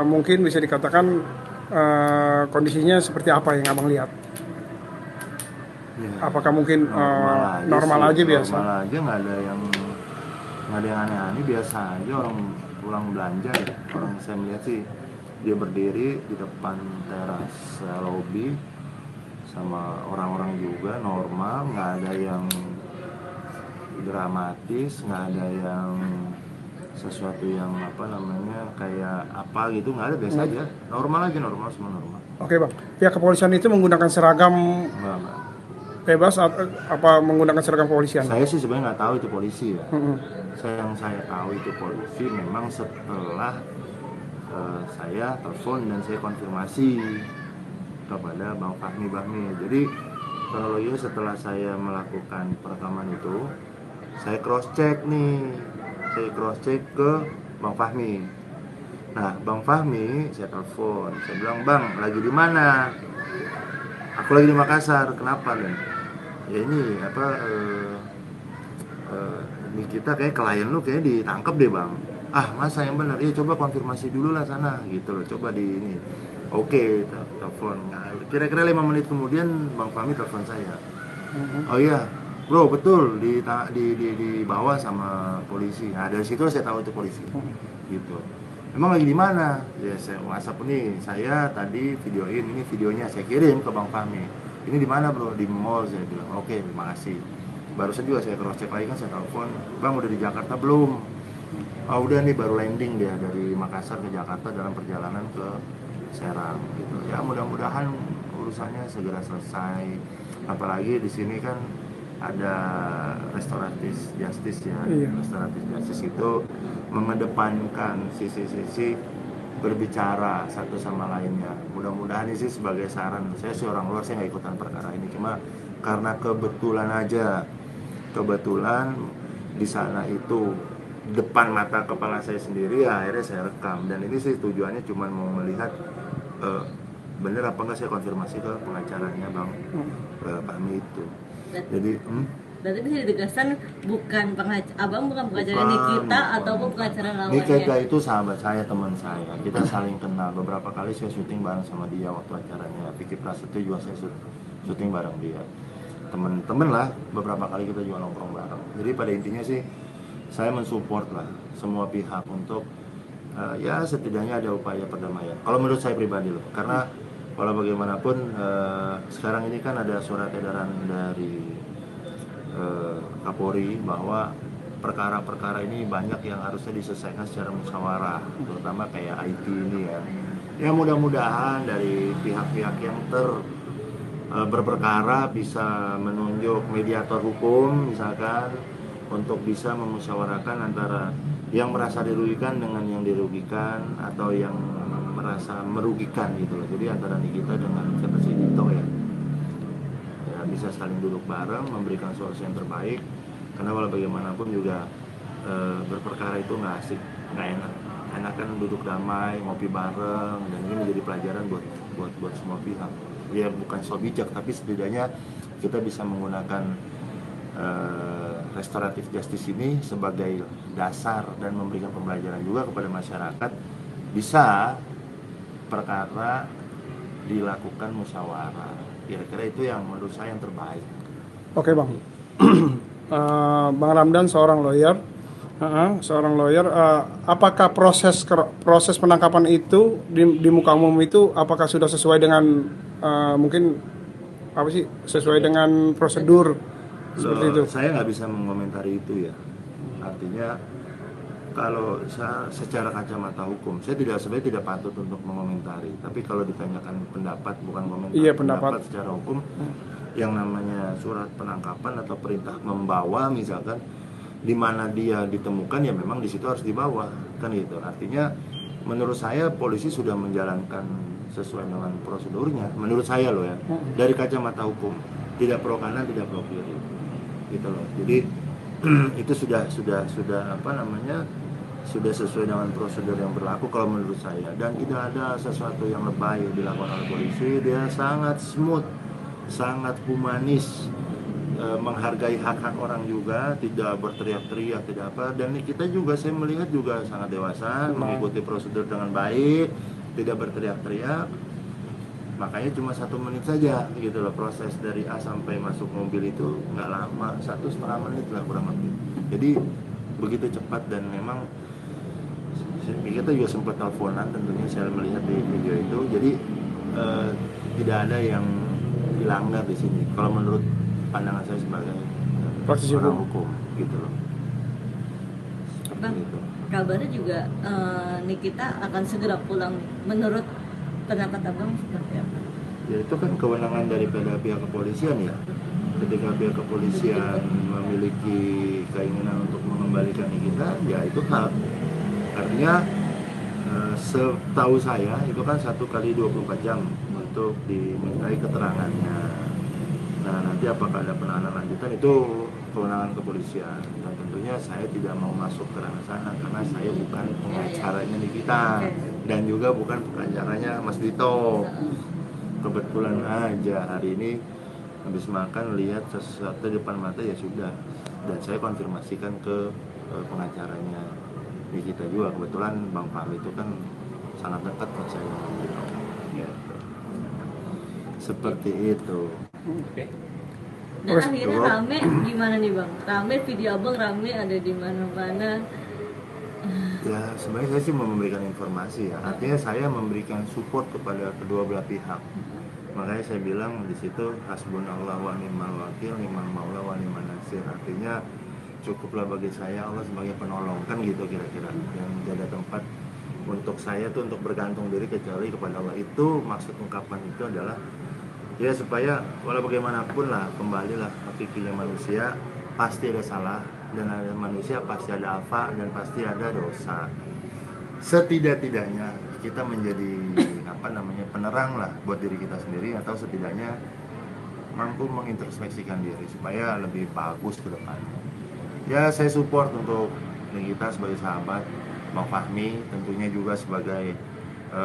mungkin bisa dikatakan kondisinya seperti apa yang abang lihat? Ya, Apakah mungkin normal aja sih, biasa? normal aja, nggak ada yang aneh-aneh, biasa aja orang pulang belanja ya. Orang saya melihat sih dia berdiri di depan teras lobby sama orang-orang juga normal, nggak ada yang dramatis, nggak ada yang sesuatu yang apa namanya kayak apa gitu, nggak ada, biasa aja, normal aja, normal, semua normal. Oke bang, pihak kepolisian itu menggunakan seragam Nggak. bebas apa menggunakan seragam kepolisian? Saya sih sebenarnya nggak tahu itu polisi ya. Mm-mm. Yang saya tahu itu polisi memang setelah saya telepon dan saya konfirmasi kepada Bang Fahmi. Jadi kronologinya setelah saya melakukan perekaman itu, saya cross check ke Bang Fahmi. Nah, Bang Fahmi saya telepon, saya bilang, "Bang, lagi di mana?" "Aku lagi di Makassar." "Kenapa?" Dan ya ini apa ini kita kayak klien lu kayak ditangkap deh, Bang. "Ah, masa yang benar? Iya, coba konfirmasi dulu lah sana," gitu loh. "Coba di ini." Oke, telepon. Nah, kira-kira 5 menit kemudian Bang Fahmi telepon saya. "Oh iya, bro, betul dibawa sama polisi." Nah, dari situ saya tahu itu polisi. Gitu. "Emang lagi di mana?" Ya, saya WhatsApp nih. "Saya tadi videoin, ini videonya saya kirim ke Bang Fahmi." "Ini di mana, bro?" "Di mall," saya bilang. "Oke, terima kasih." Barusan juga saya cross check lagi kan, saya telepon, "Bang, udah di Jakarta belum?" "Oh, udah nih, baru landing dia dari Makassar ke Jakarta dalam perjalanan ke Serang," gitu. Ya, mudah-mudahan urusannya segera selesai. Apalagi di sini kan ada restoratif justice ya. Iya. Restoratif justice itu mengedepankan sisi-sisi berbicara satu sama lainnya. Mudah-mudahan ini sih sebagai saran. Saya seorang luar, saya nggak ikutan perkara ini, cuma karena kebetulan di sana itu depan mata kepala saya sendiri, ya akhirnya saya rekam. Dan ini sih tujuannya cuma mau melihat bener apa enggak, saya konfirmasi ke pengacaranya Bang Fahmi itu. Jadi berarti bisa ditegaskan abang bukan pengacara Nikita ataupun pengacara lawannya. Nikita itu sahabat saya, teman saya, kita saling kenal. Beberapa kali saya syuting bareng sama dia waktu acaranya Vicky Prasetyo, juga saya syuting bareng dia. Temen-temen lah, beberapa kali kita juga nongkrong bareng. Jadi pada intinya sih saya mensupport lah semua pihak untuk ya setidaknya ada upaya perdamaian. Kalau menurut saya pribadi loh, karena walau bagaimanapun sekarang ini kan ada surat edaran dari Kapolri bahwa perkara-perkara ini banyak yang harusnya diselesaikan secara musyawarah, terutama kayak IT ini ya. Ya mudah-mudahan dari pihak-pihak yang berperkara bisa menunjuk mediator hukum misalkan untuk bisa memusyawarahkan antara yang merasa dirugikan dengan yang dirugikan, atau yang merasa merugikan gitu loh. Jadi antara Nikita dengan siapa sih, Dito ya, bisa saling duduk bareng memberikan solusi yang terbaik. Karena walau bagaimanapun juga berperkara itu nggak asik, nggak enak. Enak kan duduk damai, ngopi bareng, dan ini menjadi pelajaran buat semua pihak. Ya bukan so bijak, tapi setidaknya kita bisa menggunakan restoratif justice ini sebagai dasar dan memberikan pembelajaran juga kepada masyarakat, bisa perkara dilakukan musyawarah. Kira-kira itu yang menurut saya yang terbaik. Oke bang. Bang Ramdan seorang lawyer. Apakah proses penangkapan itu di muka umum itu apakah sudah sesuai dengan mungkin apa sih, sesuai dengan prosedur seperti itu? Saya nggak bisa mengomentari itu ya. Artinya kalau secara kacamata hukum, saya sebenarnya tidak patut untuk mengomentari. Tapi kalau ditanyakan pendapat, bukan komentar, iya, pendapat secara hukum, yang namanya surat penangkapan atau perintah membawa misalkan, di mana dia ditemukan ya memang di situ harus dibawa, kan gitu. Artinya menurut saya polisi sudah menjalankan sesuai dengan prosedurnya. Menurut saya loh ya, dari kacamata hukum, tidak pro kanan, tidak pro kiri, gitu loh. Jadi itu sudah apa namanya, sudah sesuai dengan prosedur yang berlaku kalau menurut saya, dan tidak ada sesuatu yang lebay dilakukan oleh polisi. Dia sangat smooth, sangat humanis, menghargai hak-hak orang juga, tidak berteriak-teriak, tidak apa. Dan kita juga, saya melihat juga sangat dewasa, mengikuti prosedur dengan baik, tidak berteriak-teriak, makanya cuma 1 menit saja gitu loh, proses dari A sampai masuk mobil itu nggak lama, 1,5 menit lah kurang lebih. Jadi begitu cepat, dan memang kita juga sempat teleponan tentunya saya melihat di video itu. Jadi tidak ada yang dilanggar di sini kalau menurut pandangan saya sebagai Praktisi orang hukum. hukum gitu loh. Bang, Gitu. kabarnya juga Nikita akan segera pulang. Menurut pendapat abang seperti apa? Ya itu kan kewenangan daripada pihak kepolisian ya. Ketika pihak kepolisian memiliki keinginan untuk mengembalikan Nikita, ya itu hak. Artinya setahu saya itu kan 1 kali 24 jam untuk dimintai keterangannya. Nah, nanti apakah ada penahanan lanjutan itu kewenangan kepolisian, dan tentunya saya tidak mau masuk ke ranah sana karena saya bukan pengacaranya Nikita dan juga bukan pengacaranya Mas Dito. Kebetulan aja hari ini habis makan lihat sesuatu di depan mata, ya sudah, dan saya konfirmasikan ke pengacaranya Nikita juga. Kebetulan Bang Fahmi itu kan sangat dekat dengan saya, gitu. Seperti itu. Dan akhirnya rame gimana nih bang? Rame, video abang rame ada di mana-mana. Ya sebenarnya saya sih mau memberikan informasi ya, artinya saya memberikan support kepada kedua belah pihak. Makanya saya bilang di situ hasbunallah wa ni'mal wakil, ni'mal maula wa ni'man nasir. Artinya cukuplah bagi saya Allah sebagai penolong, kan gitu kira-kira. Yang tidak ada tempat untuk saya tuh untuk bergantung diri kecuali kepada Allah. Itu maksud ungkapan itu adalah ya supaya walau bagaimanapun lah, kembalilah hakikatnya manusia pasti ada salah, dan ada manusia pasti ada alfa, dan pasti ada dosa. Setidak-tidaknya kita menjadi penerang lah buat diri kita sendiri, atau setidaknya mampu mengintrospeksikan diri supaya lebih bagus ke depannya. Ya saya support untuk kita sebagai sahabat, Bang Fahmi tentunya juga sebagai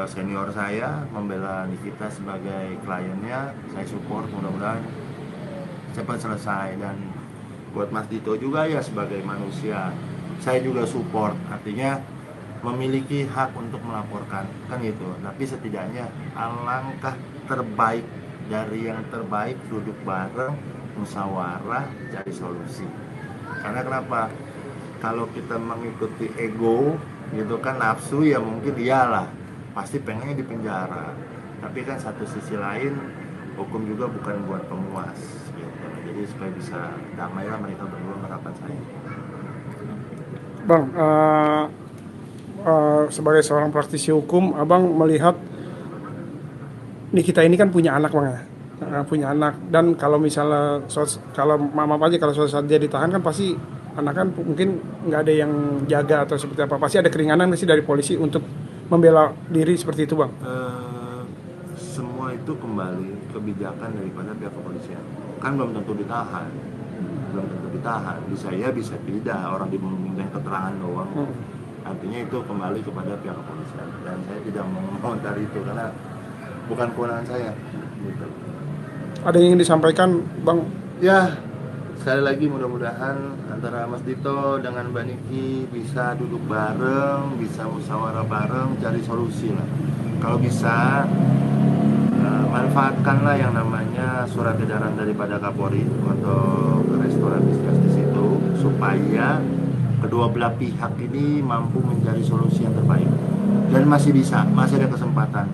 senior saya, membela Nikita sebagai kliennya, saya support, mudah-mudahan cepat selesai. Dan buat Mas Dito juga ya sebagai manusia, saya juga support, artinya memiliki hak untuk melaporkan, kan gitu. Tapi setidaknya alangkah terbaik dari yang terbaik, duduk bareng, musyawarah, cari solusi. Karena kenapa? Kalau kita mengikuti ego gitu kan, nafsu, ya mungkin iyalah pasti pengennya di penjara, tapi kan satu sisi lain hukum juga bukan buat pemuas gitu. Jadi supaya bisa damai lah mereka berdua, harapan saya. Bang, sebagai seorang praktisi hukum, abang melihat Nikita ini kan punya anak bang ya, punya anak, dan kalau misalnya kalau mama aja kalau suatu saat dia ditahan kan pasti anak kan mungkin nggak ada yang jaga atau seperti apa, pasti ada keringanan sih dari polisi untuk membela diri seperti itu bang. Semua itu kembali kebijakan daripada pihak kepolisian, kan belum tentu ditahan, bisa tidak orang diminta keterangan doang. Artinya itu kembali kepada pihak kepolisian, dan saya tidak mau mengomentari itu karena bukan kewenangan saya gitu. Ada yang ingin disampaikan bang? Ya sekali lagi mudah-mudahan antara Mas Dito dengan Mbak Niki bisa duduk bareng, bisa musyawarah bareng, cari solusi lah. Kalau bisa manfaatkanlah yang namanya surat edaran daripada Kapolri untuk restoratif justice itu, supaya kedua belah pihak ini mampu mencari solusi yang terbaik. Dan masih ada kesempatan.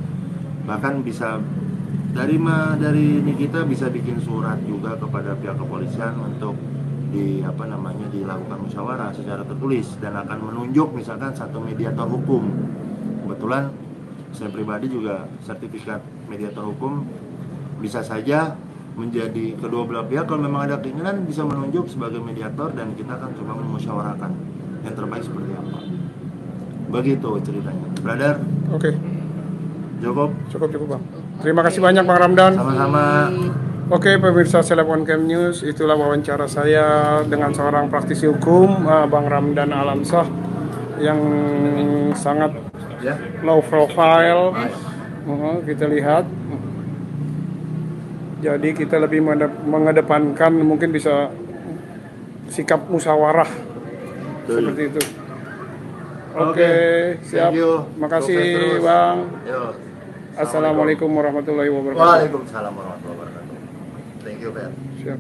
Bahkan bisa dari Nikita bisa bikin surat juga kepada pihak kepolisian untuk dilakukan musyawarah secara tertulis, dan akan menunjuk misalkan satu mediator hukum. Kebetulan saya pribadi juga sertifikat mediator hukum, bisa saja menjadi kedua belah pihak kalau memang ada keinginan bisa menunjuk sebagai mediator, dan kita akan coba memusyawarahkan yang terbaik seperti apa. Begitu ceritanya, brother. Oke. Cukup Bang. Terima kasih banyak Bang Ramdan. Sama-sama. Oke, pemirsa Seleb On Cam News, itulah wawancara saya dengan seorang praktisi hukum, Bang Ramdan Alamsyah, yang sangat low profile. Kita lihat. Jadi kita lebih mengedepankan mungkin bisa sikap musyawarah seperti itu. Oke, siap. Thank you. Makasih, Sukses terus. Bang. Yo. Assalamualaikum warahmatullahi wabarakatuh. Waalaikumsalam warahmatullahi wabarakatuh. Thank you, Pak. Siap.